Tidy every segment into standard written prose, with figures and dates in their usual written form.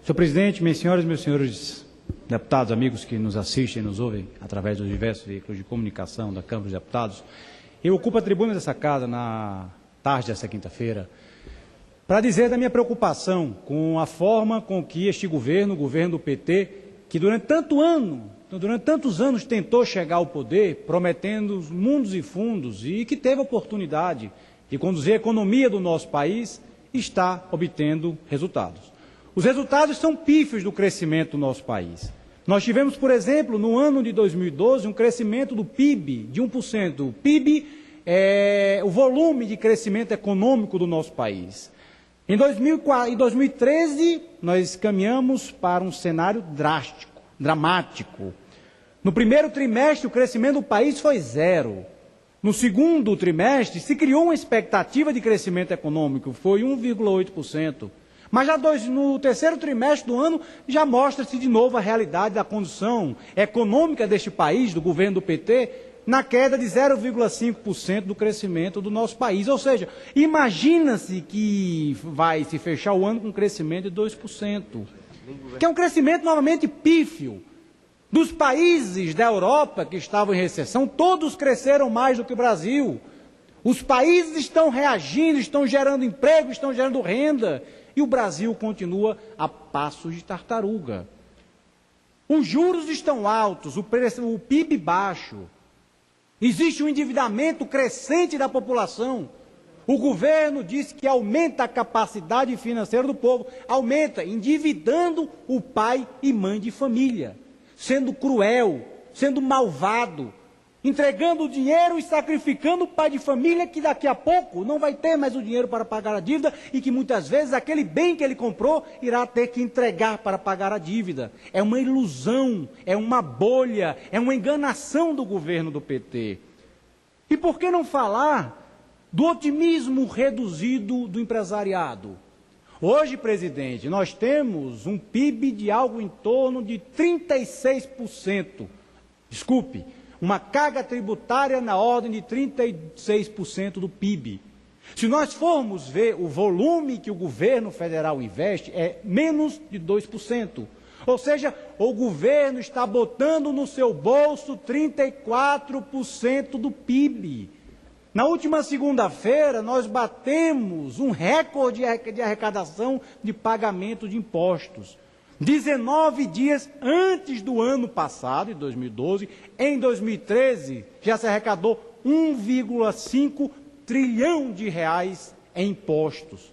Senhor presidente, minhas senhoras e meus senhores deputados, amigos que nos assistem e nos ouvem através dos diversos veículos de comunicação da Câmara dos Deputados, eu ocupo a tribuna dessa casa na tarde desta quinta-feira para dizer da minha preocupação com a forma com que este governo, o governo do PT, que durante tantos anos tentou chegar ao poder, prometendo mundos e fundos e que teve a oportunidade de conduzir a economia do nosso país, está obtendo resultados. Os resultados são pífios do crescimento do nosso país. Nós tivemos, por exemplo, no ano de 2012, um crescimento do PIB de 1%. O PIB é o volume de crescimento econômico do nosso país. Em 2013, nós caminhamos para um cenário dramático. No primeiro trimestre, o crescimento do país foi zero. No segundo trimestre, se criou uma expectativa de crescimento econômico, foi 1,8%. Mas já no terceiro trimestre do ano, já mostra-se de novo a realidade da condição econômica deste país, do governo do PT, na queda de 0,5% do crescimento do nosso país. Ou seja, imagina-se que vai se fechar o ano com um crescimento de 2%, que é um crescimento novamente pífio. Dos países da Europa que estavam em recessão, todos cresceram mais do que o Brasil. Os países estão reagindo, estão gerando emprego, estão gerando renda. E o Brasil continua a passos de tartaruga. Os juros estão altos, o PIB baixo. Existe um endividamento crescente da população. O governo diz que aumenta a capacidade financeira do povo. Aumenta, endividando o pai e mãe de família. Sendo cruel, sendo malvado. Entregando o dinheiro e sacrificando o pai de família que daqui a pouco não vai ter mais o dinheiro para pagar a dívida e que muitas vezes aquele bem que ele comprou irá ter que entregar para pagar a dívida. É uma ilusão, é uma bolha, é uma enganação do governo do PT. E por que não falar do otimismo reduzido do empresariado? Hoje, presidente, nós temos um PIB de algo em torno de 36%. Desculpe. Uma carga tributária na ordem de 36% do PIB. Se nós formos ver o volume que o governo federal investe, é menos de 2%. Ou seja, o governo está botando no seu bolso 34% do PIB. Na última segunda-feira, nós batemos um recorde de arrecadação de pagamento de impostos. 19 dias antes do ano passado, em 2012, em 2013, já se arrecadou 1,5 trilhão de reais em impostos.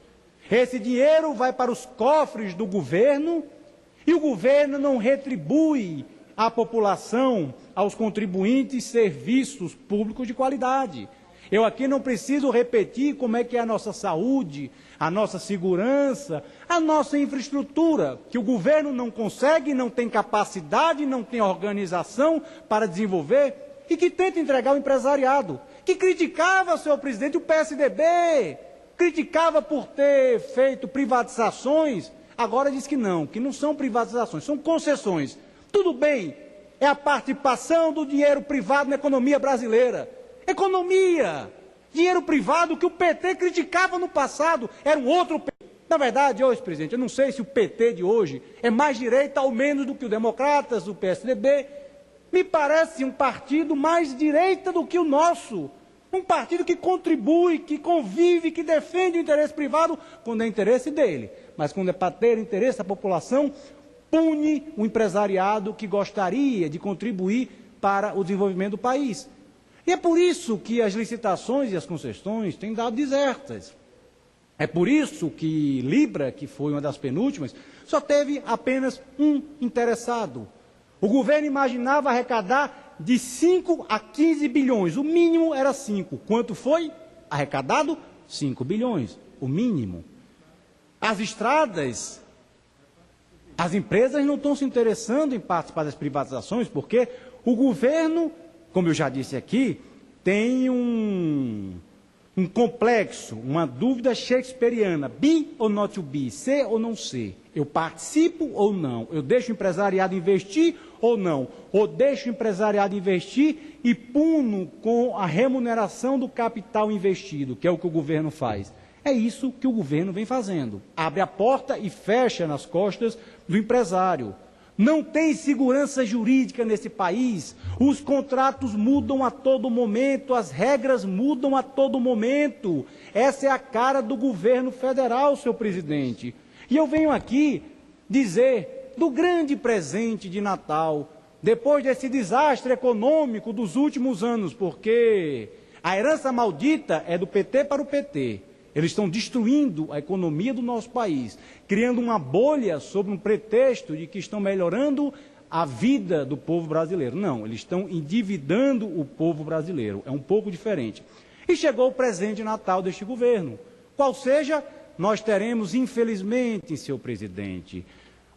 Esse dinheiro vai para os cofres do governo e o governo não retribui à população, aos contribuintes, serviços públicos de qualidade. Eu aqui não preciso repetir como é que é a nossa saúde, a nossa segurança, a nossa infraestrutura, que o governo não consegue, não tem capacidade, não tem organização para desenvolver e que tenta entregar ao empresariado, que criticava, senhor presidente, o PSDB, criticava por ter feito privatizações, agora diz que não são privatizações, são concessões. Tudo bem, é a participação do dinheiro privado na economia brasileira. Economia, dinheiro privado que o PT criticava no passado, era um outro PT. Na verdade, hoje, presidente, eu não sei se o PT de hoje é mais direita ou menos do que o Democratas, o PSDB. Me parece um partido mais direita do que o nosso. Um partido que contribui, que convive, que defende o interesse privado quando é interesse dele. Mas quando é para ter interesse da população, pune o empresariado que gostaria de contribuir para o desenvolvimento do país. E é por isso que as licitações e as concessões têm dado desertas. É por isso que Libra, que foi uma das penúltimas, só teve apenas um interessado. O governo imaginava arrecadar de 5 a 15 bilhões. O mínimo era 5. Quanto foi arrecadado? 5 bilhões. O mínimo. As estradas, as empresas não estão se interessando em participar das privatizações porque o governo, como eu já disse aqui, tem um complexo, uma dúvida shakespeariana, be or not to be, ser ou não ser, eu participo ou não, eu deixo o empresariado investir ou não, ou deixo o empresariado investir e puno com a remuneração do capital investido, que é o que o governo faz. É isso que o governo vem fazendo. Abre a porta e fecha nas costas do empresário. Não tem segurança jurídica nesse país. Os contratos mudam a todo momento, as regras mudam a todo momento. Essa é a cara do governo federal, senhor presidente. E eu venho aqui dizer do grande presente de Natal, depois desse desastre econômico dos últimos anos, porque a herança maldita é do PT para o PT. Eles estão destruindo a economia do nosso país, criando uma bolha sob um pretexto de que estão melhorando a vida do povo brasileiro. Não, eles estão endividando o povo brasileiro. É um pouco diferente. E chegou o presente de Natal deste governo. Qual seja, nós teremos, infelizmente, senhor presidente,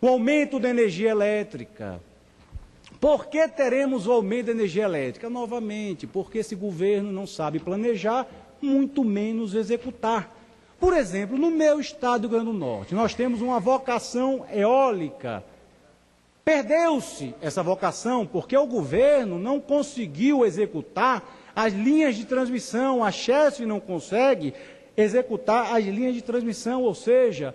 o aumento da energia elétrica. Por que teremos o aumento da energia elétrica? Novamente, porque esse governo não sabe planejar, muito menos executar. Por exemplo, no meu estado do Rio Grande do Norte, nós temos uma vocação eólica. Perdeu-se essa vocação porque o governo não conseguiu executar as linhas de transmissão, a Chesf não consegue executar as linhas de transmissão, ou seja,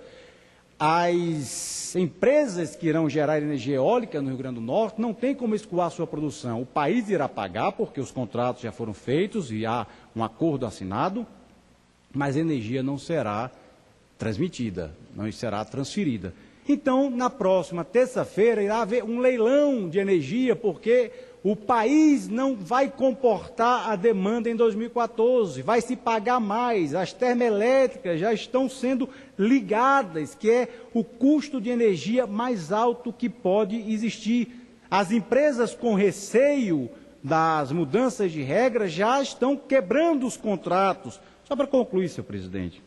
as empresas que irão gerar energia eólica no Rio Grande do Norte não têm como escoar sua produção. O país irá pagar, porque os contratos já foram feitos e há um acordo assinado, mas a energia não será transmitida, não será transferida. Então, na próxima terça-feira, irá haver um leilão de energia, porque o país não vai comportar a demanda em 2014, vai se pagar mais, as termoelétricas já estão sendo ligadas, que é o custo de energia mais alto que pode existir. As empresas com receio das mudanças de regras já estão quebrando os contratos. Só para concluir, senhor presidente.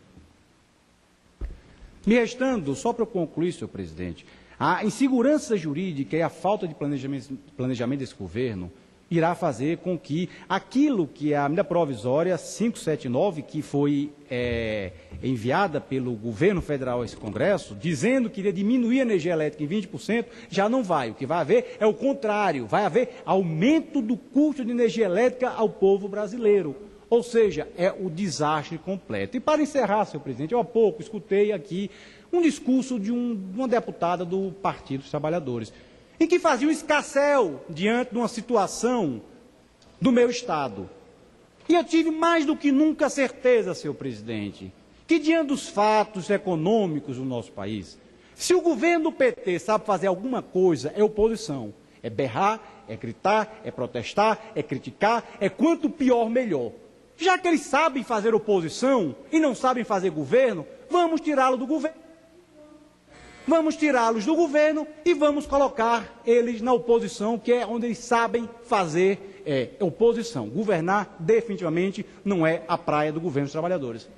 Me restando, só para concluir, senhor presidente, a insegurança jurídica e a falta de planejamento desse governo irá fazer com que aquilo que é a medida provisória 579, que foi enviada pelo governo federal a esse Congresso, dizendo que iria diminuir a energia elétrica em 20%, já não vai. O que vai haver é o contrário, vai haver aumento do custo de energia elétrica ao povo brasileiro. Ou seja, é o desastre completo. E para encerrar, senhor presidente, eu há pouco escutei aqui um discurso de uma deputada do Partido dos Trabalhadores, em que fazia um escarcéu diante de uma situação do meu Estado. E eu tive mais do que nunca certeza, senhor presidente, que diante dos fatos econômicos do nosso país, se o governo do PT sabe fazer alguma coisa, é oposição. É berrar, é gritar, é protestar, é criticar, é quanto pior, melhor. Já que eles sabem fazer oposição e não sabem fazer governo, vamos tirá-los do governo. Vamos tirá-los do governo e vamos colocar eles na oposição, que é onde eles sabem fazer oposição. Governar definitivamente não é a praia do governo dos trabalhadores.